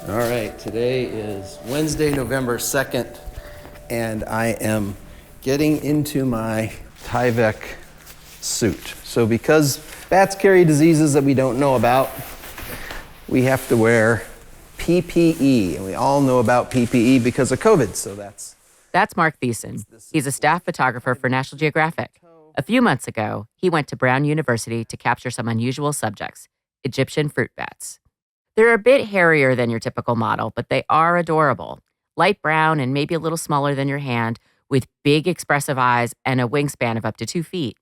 All right, today is Wednesday, November 2nd, and I am getting into my Tyvek suit. So because bats carry diseases that we don't know about, we have to wear PPE, and we all know about PPE because of COVID, so That's Mark Thiessen. He's a staff photographer for National Geographic. A few months ago, he went to Brown University to capture some unusual subjects, Egyptian fruit bats. They're a bit hairier than your typical model, but they are adorable. Light brown and maybe a little smaller than your hand, with big expressive eyes and a wingspan of up to 2 feet.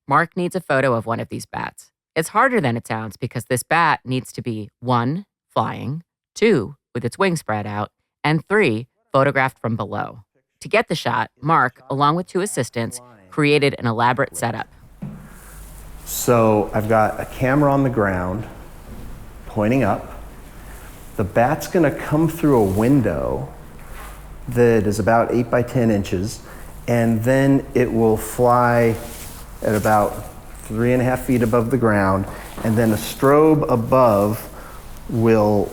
Mark needs a photo of one of these bats. It's harder than it sounds because this bat needs to be 1, flying, 2, with its wings spread out, and 3, photographed from below. To get the shot, Mark, along with 2 assistants, created an elaborate setup. So I've got a camera on the ground pointing up. The bat's gonna come through a window that is about 8 by 10 inches, and then it will fly at about 3.5 feet above the ground, and then a strobe above will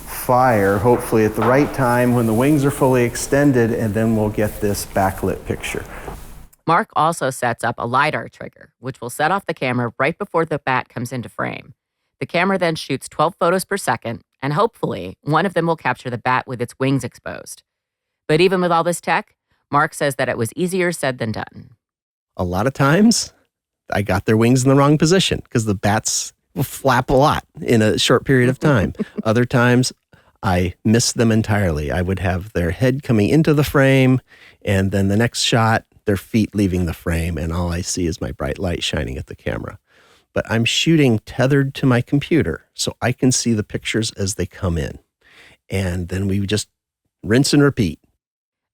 fire, hopefully at the right time when the wings are fully extended, and then we'll get this backlit picture. Mark also sets up a LiDAR trigger, which will set off the camera right before the bat comes into frame. The camera then shoots 12 photos per second, and hopefully, one of them will capture the bat with its wings exposed. But even with all this tech, Mark says that it was easier said than done. A lot of times, I got their wings in the wrong position because the bats will flap a lot in a short period of time. Other times, I missed them entirely. I would have their head coming into the frame, and then the next shot, their feet leaving the frame, and all I see is my bright light shining at the camera. But I'm shooting tethered to my computer, so I can see the pictures as they come in. And then we just rinse and repeat.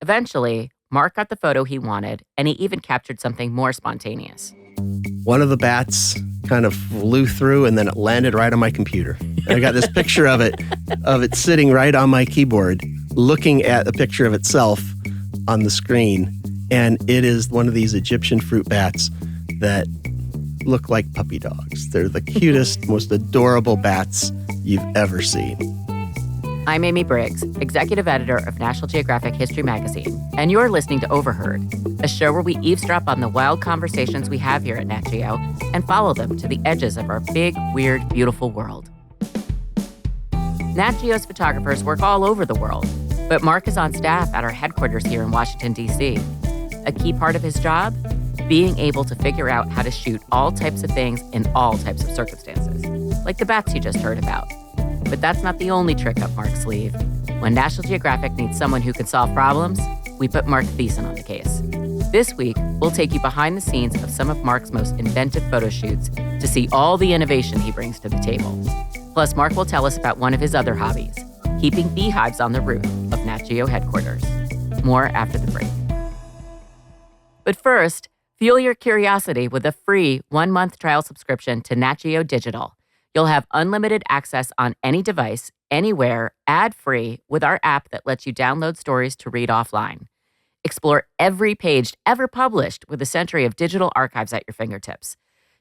Eventually, Mark got the photo he wanted, and he even captured something more spontaneous. One of the bats kind of flew through, and then it landed right on my computer. And I got this picture of it sitting right on my keyboard, looking at a picture of itself on the screen. And it is one of these Egyptian fruit bats that look like puppy dogs. They're the cutest, most adorable bats you've ever seen. I'm Amy Briggs, executive editor of National Geographic History Magazine, and you're listening to Overheard, a show where we eavesdrop on the wild conversations we have here at Nat Geo and follow them to the edges of our big, weird, beautiful world. Nat Geo's photographers work all over the world, but Mark is on staff at our headquarters here in Washington, D.C. A key part of his job? Being able to figure out how to shoot all types of things in all types of circumstances, like the bats you just heard about. But that's not the only trick up Mark's sleeve. When National Geographic needs someone who can solve problems, we put Mark Thiessen on the case. This week, we'll take you behind the scenes of some of Mark's most inventive photo shoots to see all the innovation he brings to the table. Plus, Mark will tell us about one of his other hobbies, keeping beehives on the roof of Nat Geo headquarters. More after the break. But first, fuel your curiosity with a free 1-month trial subscription to Nat Geo Digital. You'll have unlimited access on any device, anywhere, ad-free, with our app that lets you download stories to read offline. Explore every page ever published with a century of digital archives at your fingertips.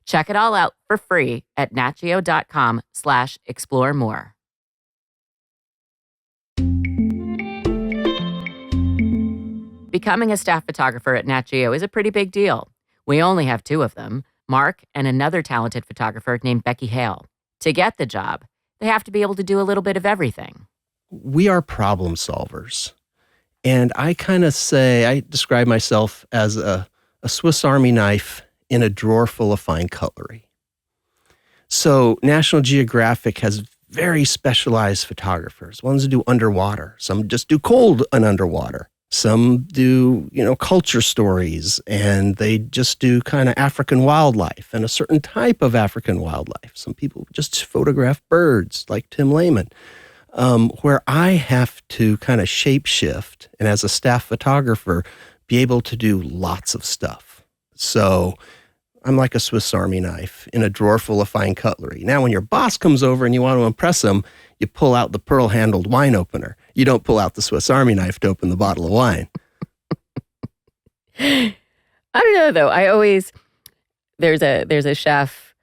Check it all out for free at natgeo.com/explore more. Becoming a staff photographer at Nat Geo is a pretty big deal. We only have 2 of them, Mark and another talented photographer named Becky Hale. To get the job, they have to be able to do a little bit of everything. We are problem solvers. And I describe myself as a Swiss Army knife in a drawer full of fine cutlery. So National Geographic has very specialized photographers, ones who do underwater. Some just do cold and underwater. Some do, culture stories, and they just do kind of African wildlife and a certain type of African wildlife. Some people just photograph birds, like Tim Lehman, where I have to kind of shape-shift, and as a staff photographer, be able to do lots of stuff. So I'm like a Swiss Army knife in a drawer full of fine cutlery. Now, when your boss comes over and you want to impress him, you pull out the pearl-handled wine opener. You don't pull out the Swiss Army knife to open the bottle of wine. I don't know, though. There's a chef,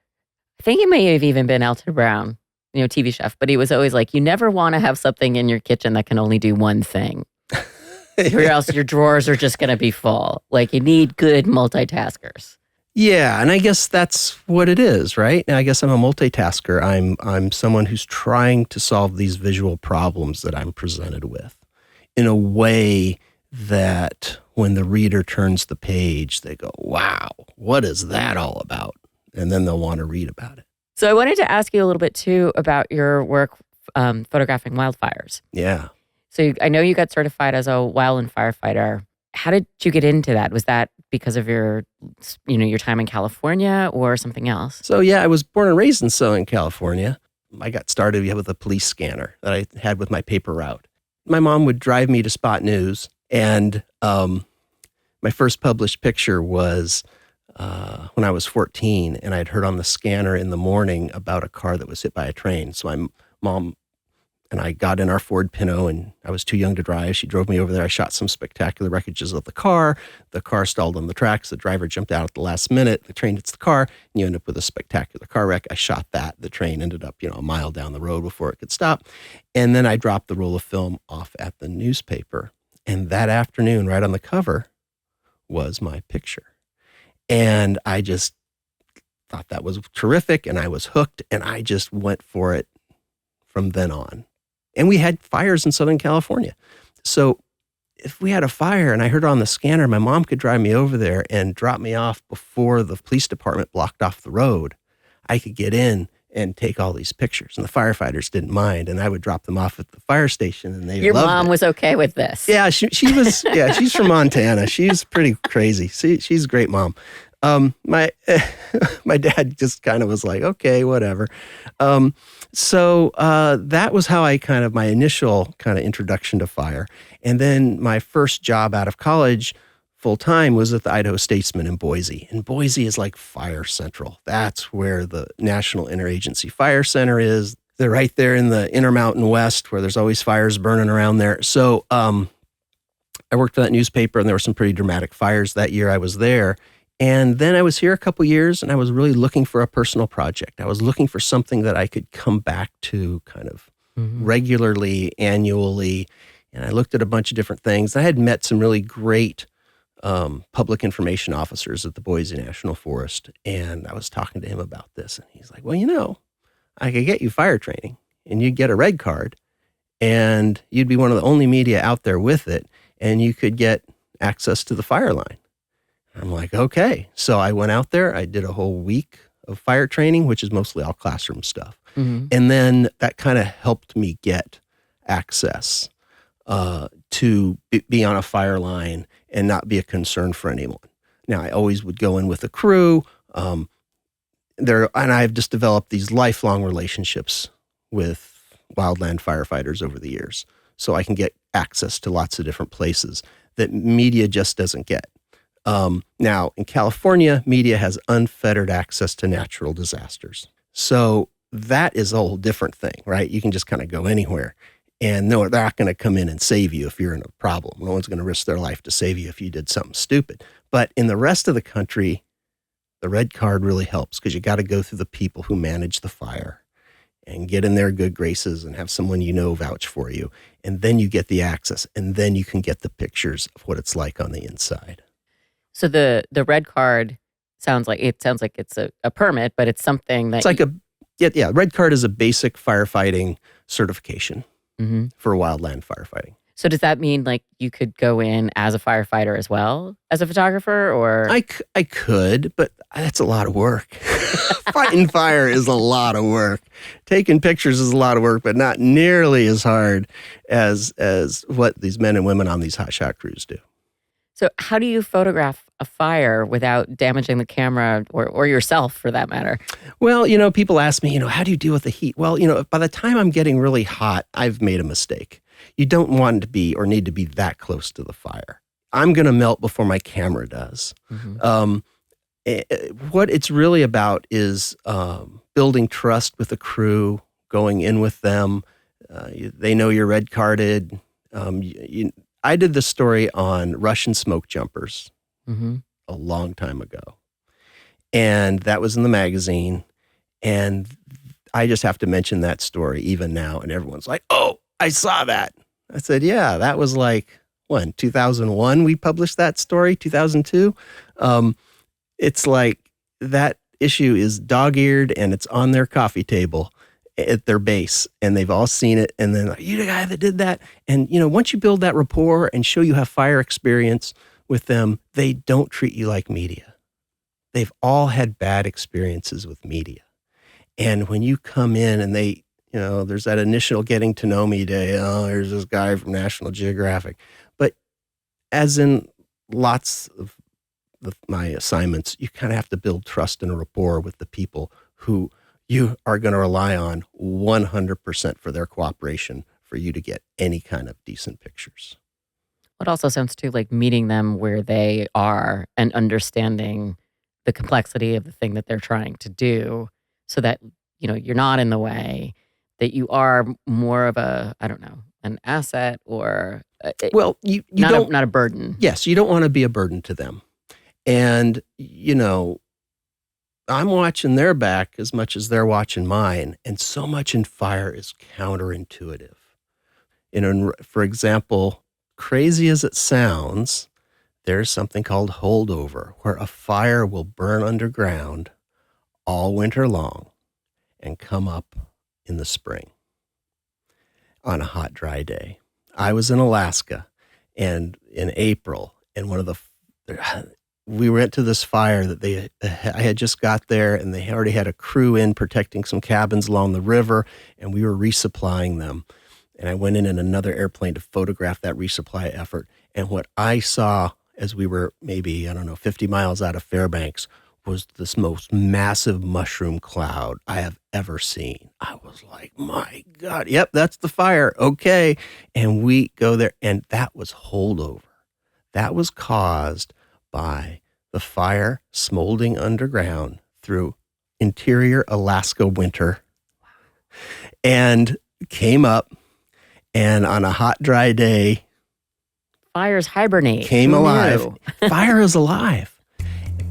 I think he may have even been Elton Brown, TV chef, but he was always like, you never want to have something in your kitchen that can only do one thing. Or else your drawers are just going to be full. Like, you need good multitaskers. Yeah, and I guess that's what it is, right? And I guess I'm a multitasker. I'm someone who's trying to solve these visual problems that I'm presented with in a way that when the reader turns the page, they go, wow, what is that all about? And then they'll want to read about it. So I wanted to ask you a little bit, too, about your work photographing wildfires. Yeah. So I know you got certified as a wildland firefighter. How did you get into that? Was that because of your time in California or something else? So yeah, I was born and raised in Southern California. I got started with a police scanner that I had with my paper route. My mom would drive me to Spot News, and my first published picture was when I was 14, and I'd heard on the scanner in the morning about a car that was hit by a train. So my mom and I got in our Ford Pinto, and I was too young to drive. She drove me over there. I shot some spectacular wreckages of the car. The car stalled on the tracks. The driver jumped out at the last minute. The train hits the car, and you end up with a spectacular car wreck. I shot that. The train ended up, a mile down the road before it could stop. And then I dropped the roll of film off at the newspaper. And that afternoon, right on the cover, was my picture. And I just thought that was terrific, and I was hooked, and I just went for it from then on. And we had fires in Southern California. So if we had a fire and I heard it on the scanner, my mom could drive me over there and drop me off before the police department blocked off the road. I could get in and take all these pictures, and the firefighters didn't mind. And I would drop them off at the fire station, and they Your loved mom it. was okay with this. Yeah, she was. Yeah, she's from Montana. She's pretty crazy. She's a great mom. My dad just kind of was like, okay, whatever. So that was how my initial kind of introduction to fire. And then my first job out of college full time was at the Idaho Statesman in Boise. And Boise is like Fire Central. That's where the National Interagency Fire Center is. They're right there in the Intermountain West where there's always fires burning around there. So I worked for that newspaper, and there were some pretty dramatic fires that year I was there. And then I was here a couple years, and I was really looking for a personal project. I was looking for something that I could come back to kind of regularly, annually. And I looked at a bunch of different things. I had met some really great public information officers at the Boise National Forest. And I was talking to him about this. And he's like, well, I could get you fire training, and you'd get a red card, and you'd be one of the only media out there with it, and you could get access to the fire line. I'm like, okay. So I went out there. I did a whole week of fire training, which is mostly all classroom stuff. Mm-hmm. And then that kind of helped me get access to be on a fire line and not be a concern for anyone. Now, I always would go in with a crew. And I've just developed these lifelong relationships with wildland firefighters over the years. So I can get access to lots of different places that media just doesn't get. Now, in California, media has unfettered access to natural disasters. So that is a whole different thing, right? You can just kind of go anywhere. And no, they're not going to come in and save you if you're in a problem. No one's going to risk their life to save you if you did something stupid. But in the rest of the country, the red card really helps because you got to go through the people who manage the fire and get in their good graces and have someone vouch for you. And then you get the access, and then you can get the pictures of what it's like on the inside. So the red card sounds like it's a permit, but it's something that red card is a basic firefighting certification for wildland firefighting. So does that mean like you could go in as a firefighter as well as a photographer, or? I could, but that's a lot of work. Fighting fire is a lot of work. Taking pictures is a lot of work, but not nearly as hard as what these men and women on these hotshot crews do. So how do you photograph a fire without damaging the camera or yourself for that matter? Well, people ask me, how do you deal with the heat? Well, by the time I'm getting really hot, I've made a mistake. You don't want to be or need to be that close to the fire. I'm going to melt before my camera does. Mm-hmm. What it's really about is building trust with the crew, going in with them. They know you're red carded. I did this story on Russian smoke jumpers a long time ago. And that was in the magazine. And I just have to mention that story even now, and everyone's like, "Oh, I saw that." I said, "Yeah, that was like when 2001 we published that story, 2002." It's like that issue is dog-eared and it's on their coffee table at their base, and they've all seen it. And then, like, "You the guy that did that?" And once you build that rapport and show you have fire experience with them, they don't treat you like media. They've all had bad experiences with media. And when you come in and they, there's that initial getting to know me day. "Oh, here's this guy from National Geographic." But as in lots of my assignments, you kind of have to build trust and a rapport with the people who you are going to rely on 100% for their cooperation for you to get any kind of decent pictures. It also sounds too like meeting them where they are and understanding the complexity of the thing that they're trying to do, so that you're not in the way, that you are more of a, I don't know, an asset or Well, you not a burden. Yes, you don't want to be a burden to them. And, I'm watching their back as much as they're watching mine. And so much in fire is counterintuitive. For example, crazy as it sounds, there's something called holdover, where a fire will burn underground all winter long and come up in the spring on a hot, dry day. I was in Alaska and in April, and we went to this fire that I had just got there, and they already had a crew in protecting some cabins along the river, and we were resupplying them. And I went in another airplane to photograph that resupply effort. And what I saw as we were maybe, 50 miles out of Fairbanks was this most massive mushroom cloud I have ever seen. I was like, my God, yep, that's the fire. Okay. And we go there, and that was holdover. That was caused by the fire smoldering underground through interior Alaska winter. And came up, and on a hot, dry day, Fires hibernate. Came Who alive. knew? Fire is alive.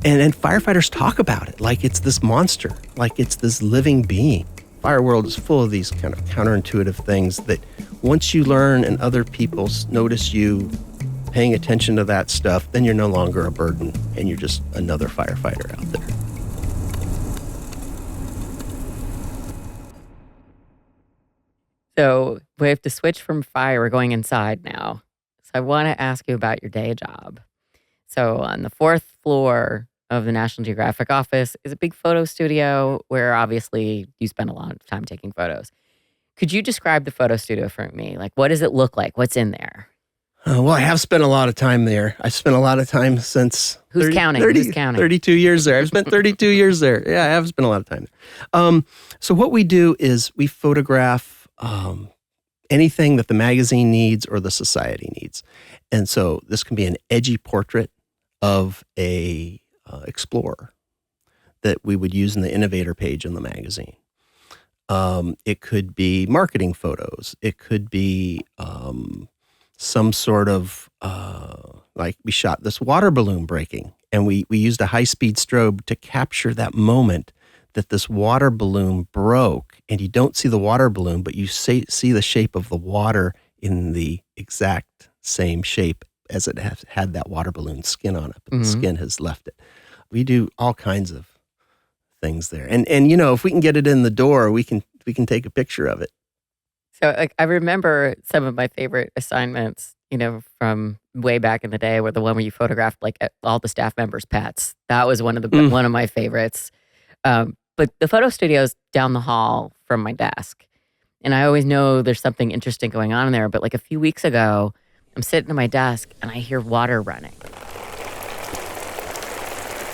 And firefighters talk about it like it's this monster, like it's this living being. Fire world is full of these kind of counterintuitive things that once you learn and other people notice you paying attention to that stuff, then you're no longer a burden and you're just another firefighter out there. So we have to switch from fire. We're going inside now. So I want to ask you about your day job. So on the 4th floor of the National Geographic office is a big photo studio where obviously you spend a lot of time taking photos. Could you describe the photo studio for me? Like, what does it look like? What's in there? Well, I have spent a lot of time there. I spent a lot of time since... Who's counting? Who's counting? 32 years there. I've spent 32 years there. Yeah, I have spent a lot of time there. So what we do is we photograph anything that the magazine needs or the society needs. And so this can be an edgy portrait of a explorer that we would use in the innovator page in the magazine. It could be marketing photos. It could be some sort of, like we shot this water balloon breaking, and we used a high-speed strobe to capture that moment that this water balloon broke, and you don't see the water balloon, but you see the shape of the water in the exact same shape as it had that water balloon skin on it, but the skin has left it. We do all kinds of things there. And if we can get it in the door, we can take a picture of it. So I remember some of my favorite assignments, from way back in the day, were the one where you photographed like all the staff members' pets. That was one of my favorites. But the photo studio's down the hall from my desk. And I always know there's something interesting going on in there. But like a few weeks ago, I'm sitting at my desk and I hear water running.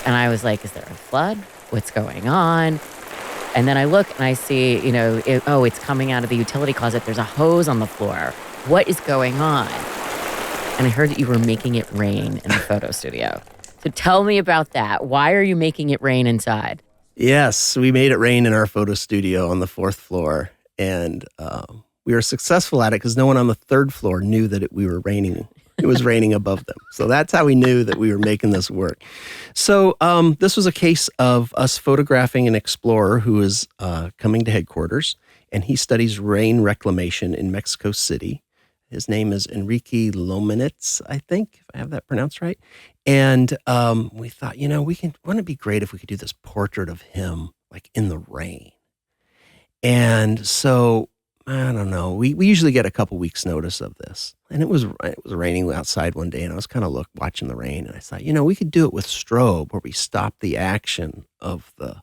And I was like, is there a flood? What's going on? And then I look and I see, it's coming out of the utility closet. There's a hose on the floor. What is going on? And I heard that you were making it rain in the photo studio. So tell me about that. Why are you making it rain inside? Yes, we made it rain in our photo studio on the 4th floor. And we were successful at it because no one on the 3rd floor knew that we were raining It was raining above them. So that's how we knew that we were making this work. So this was a case of us photographing an explorer who is coming to headquarters, and he studies rain reclamation in Mexico City. His name is Enrique Lomnitz, I think, if I have that pronounced right. And we thought, wouldn't it be great if we could do this portrait of him like in the rain? And so, I don't know, we usually get a couple weeks notice of this. And it was raining outside one day, and I was kind of watching the rain, and I thought, we could do it with strobe, where we stop the action of the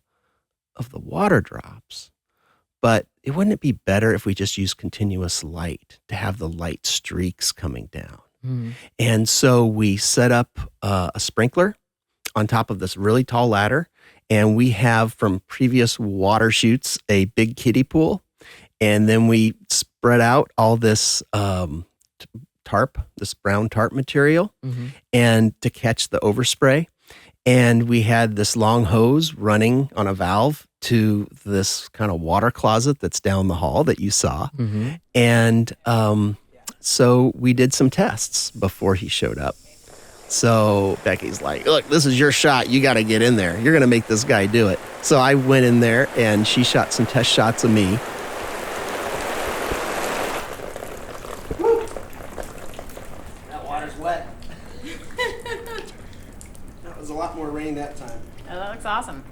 water drops. But wouldn't it be better if we just use continuous light to have the light streaks coming down? Mm. And so we set up a sprinkler on top of this really tall ladder, and we have from previous water chutes a big kiddie pool, and then we spread out all this tarp, this brown tarp material, and to catch the overspray. And we had this long hose running on a valve to this kind of water closet that's down the hall that you saw. Mm-hmm. And so we did some tests before he showed up. So Becky's like, look, this is your shot. You got to get in there. You're going to make this guy do it. So I went in there, and she shot some test shots of me. Woo. That water's wet. That was a lot more rain that time. Oh, that looks awesome.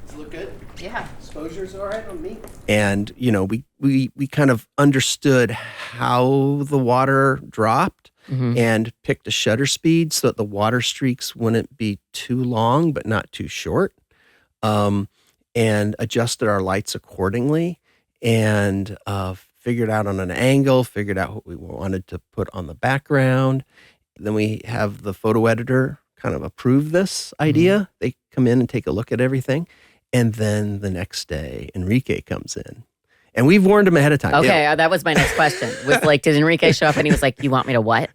Does it look good? Yeah. Exposure's all right on me. And, we kind of understood how the water dropped and picked a shutter speed so that the water streaks wouldn't be too long but not too short, and adjusted our lights accordingly, and figured out on an angle, figured out what we wanted to put on the background. Then we have the photo editor kind of approve this idea. They come in and take a look at everything. And then the next day, Enrique comes in. And we've warned him ahead of time. Okay, that was my next question. Was did Enrique show up and he was like, you want me to what?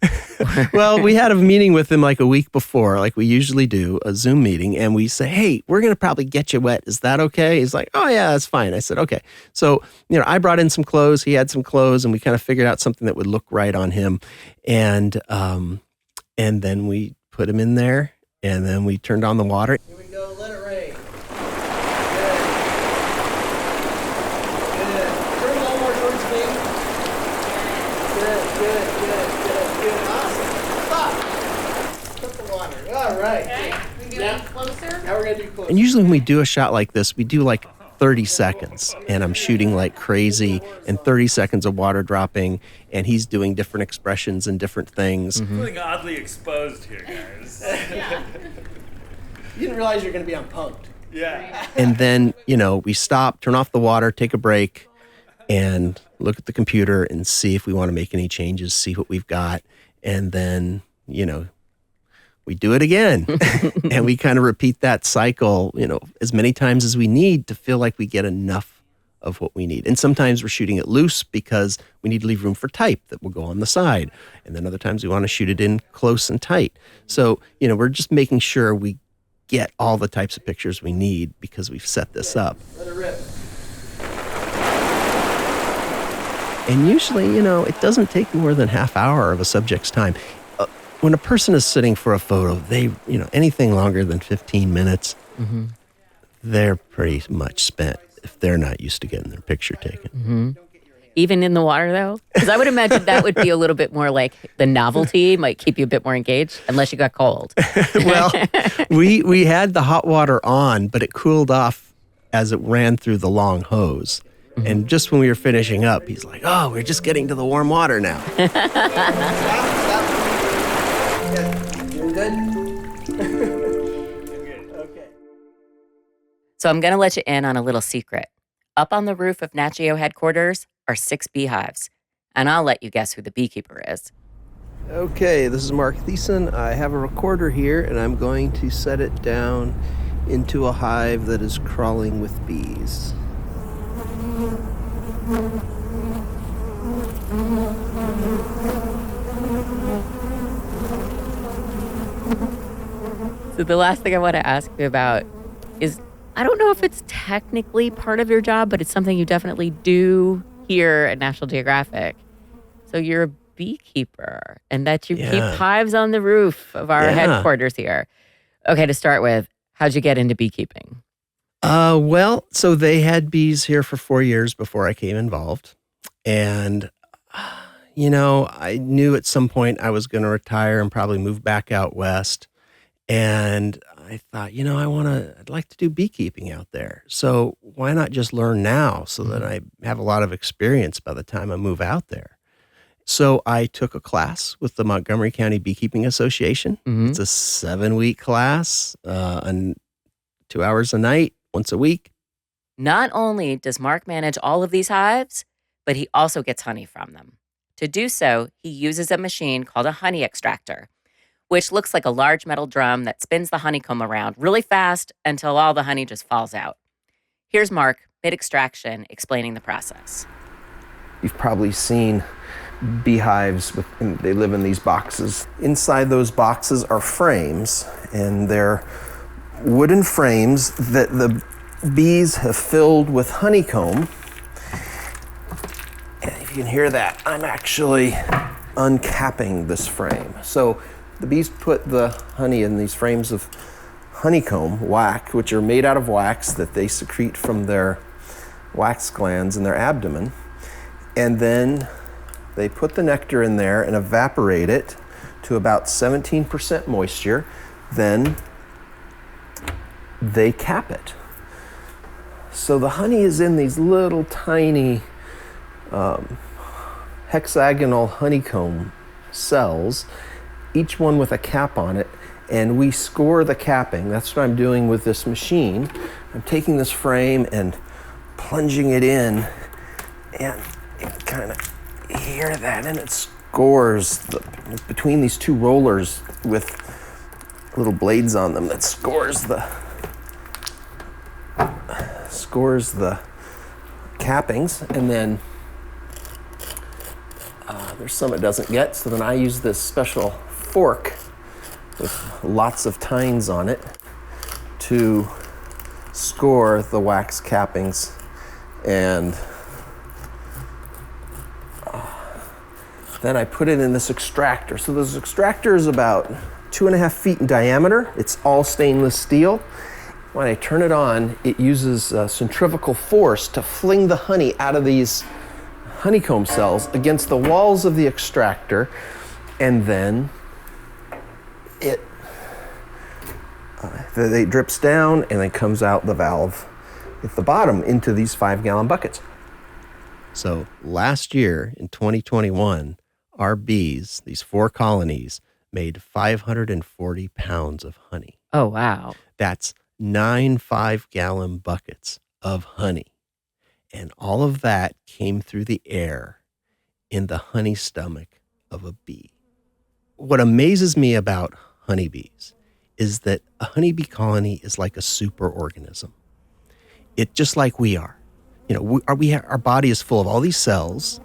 Well, we had a meeting with him like a week before, like we usually do, a Zoom meeting. And we say, hey, we're going to probably get you wet. Is that okay? He's like, oh, yeah, that's fine. I said, okay. So, I brought in some clothes. He had some clothes, and we kind of figured out something that would look right on him. And then we put him in there, and then we turned on the water. Here we go. Let it rain. All right. Okay. We can get closer. Now we're going to do closer. And usually when we do a shot like this, we do like 30 seconds, and I'm shooting like crazy, and 30 seconds of water dropping, and he's doing different expressions and different things. Feeling oddly exposed here, guys. Yeah. You didn't realize you're going to be on Punked. Yeah. And then, we stop, turn off the water, take a break, and look at the computer and see if we want to make any changes, see what we've got. And then, we do it again. And we kind of repeat that cycle, as many times as we need to feel like we get enough of what we need. And sometimes we're shooting it loose because we need to leave room for type that will go on the side. And then other times we want to shoot it in close and tight. So, we're just making sure we get all the types of pictures we need because we've set this up. Let it rip. And usually, it doesn't take more than half hour of a subject's time. When a person is sitting for a photo, they, anything longer than 15 minutes, they're pretty much spent if they're not used to getting their picture taken. Mm-hmm. Even in the water, though? Because I would imagine that would be a little bit more like the novelty might keep you a bit more engaged, unless you got cold. Well, we had the hot water on, but it cooled off as it ran through the long hose. Mm-hmm. And just when we were finishing up, he's like, oh, we're just getting to the warm water now. Stop. You're good? Okay. So I'm going to let you in on a little secret. Up on the roof of Nat Geo headquarters are 6 beehives, and I'll let you guess who the beekeeper is. Okay, this is Mark Thiessen. I have a recorder here, and I'm going to set it down into a hive that is crawling with bees. So the last thing I want to ask you about is, I don't know if it's technically part of your job, but it's something you definitely do here at National Geographic. So you're a beekeeper and that you keep Yeah. hives on the roof of our Yeah. headquarters here. Okay, to start with, how'd you get into beekeeping? Well, so they had bees here for 4 years before I came involved. And, I knew at some point I was going to retire and probably move back out west. And I thought, I'd like to do beekeeping out there. So why not just learn now so that I have a lot of experience by the time I move out there? So I took a class with the Montgomery County Beekeeping Association. Mhm. It's a 7-week class, and 2 hours a night, once a week. Not only does Mark manage all of these hives, but he also gets honey from them. To do so, he uses a machine called a honey extractor, which looks like a large metal drum that spins the honeycomb around really fast until all the honey just falls out. Here's Mark, mid-extraction, explaining the process. You've probably seen beehives, they live in these boxes. Inside those boxes are frames, and they're wooden frames that the bees have filled with honeycomb. And if you can hear that, I'm actually uncapping this frame. So the bees put the honey in these frames of honeycomb, wax, which are made out of wax that they secrete from their wax glands in their abdomen. And then they put the nectar in there and evaporate it to about 17% moisture. Then they cap it. So the honey is in these little tiny hexagonal honeycomb cells, each one with a cap on it, and we score the capping. That's what I'm doing with this machine. I'm taking this frame and plunging it in, and you can kind of hear that, and it scores between these two rollers with little blades on them that scores the cappings. And then there's some it doesn't get, so then I use this special fork with lots of tines on it to score the wax cappings. And then I put it in this extractor. So this extractor is about 2.5 feet in diameter. It's all stainless steel. When I turn it on, it uses centrifugal force to fling the honey out of these honeycomb cells against the walls of the extractor, and then it drips down and then comes out the valve at the bottom into these 5-gallon buckets. So last year in 2021, our bees, these 4 colonies, made 540 pounds of honey. Oh, wow. That's 9 5-gallon buckets of honey. And all of that came through the air in the honey stomach of a bee. What amazes me about honeybees is that a honeybee colony is like a superorganism. It just like we are. Our body is full of all these cells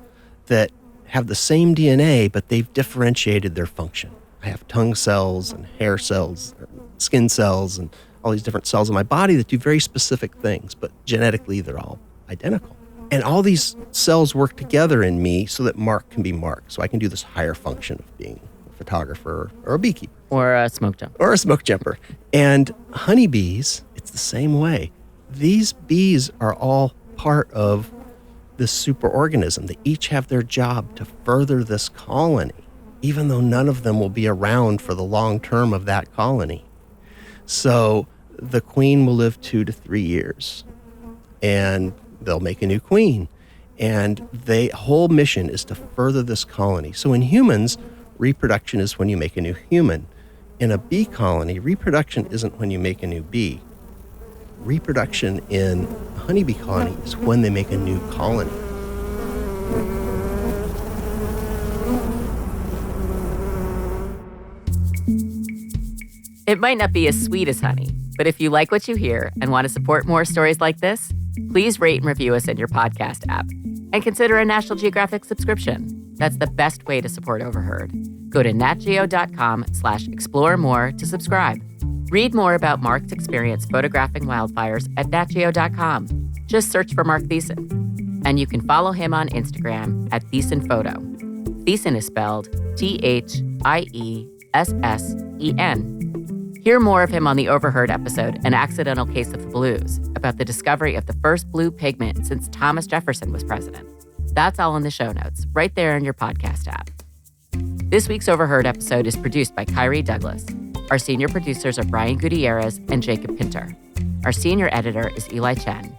that have the same DNA, but they've differentiated their function. I have tongue cells and hair cells, skin cells, and all these different cells in my body that do very specific things, but genetically they're all identical. And all these cells work together in me so that Mark can be Mark. So I can do this higher function of being a photographer or a beekeeper. Or a smoke jump. Or a smoke jumper. And honeybees, it's the same way. These bees are all part of this superorganism. They each have their job to further this colony, even though none of them will be around for the long term of that colony. So the queen will live 2 to 3 years, and they'll make a new queen. And the whole mission is to further this colony. So in humans, reproduction is when you make a new human. In a bee colony, reproduction isn't when you make a new bee. Reproduction in a honeybee colony is when they make a new colony. It might not be as sweet as honey, but if you like what you hear and want to support more stories like this, please rate and review us in your podcast app. And consider a National Geographic subscription. That's the best way to support Overheard. Go to natgeo.com/explore more to subscribe. Read more about Mark's experience photographing wildfires at natgeo.com. Just search for Mark Thiessen. And you can follow him on Instagram at ThiessenPhoto. Thiessen is spelled Thiessen. Hear more of him on the Overheard episode, An Accidental Case of the Blues, about the discovery of the first blue pigment since Thomas Jefferson was president. That's all in the show notes, right there in your podcast app. This week's Overheard episode is produced by Kyrie Douglas. Our senior producers are Brian Gutierrez and Jacob Pinter. Our senior editor is Eli Chen.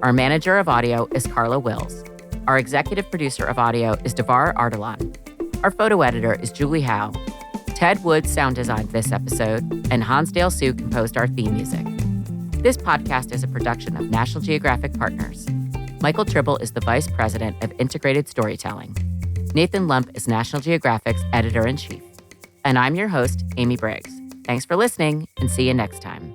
Our manager of audio is Carla Wills. Our executive producer of audio is Devar Ardalan. Our photo editor is Julie Howe. Ted Woods sound designed this episode, and Hansdale Sue composed our theme music. This podcast is a production of National Geographic Partners. Michael Tribble is the Vice President of Integrated Storytelling. Nathan Lump is National Geographic's Editor-in-Chief. And I'm your host, Amy Briggs. Thanks for listening, and see you next time.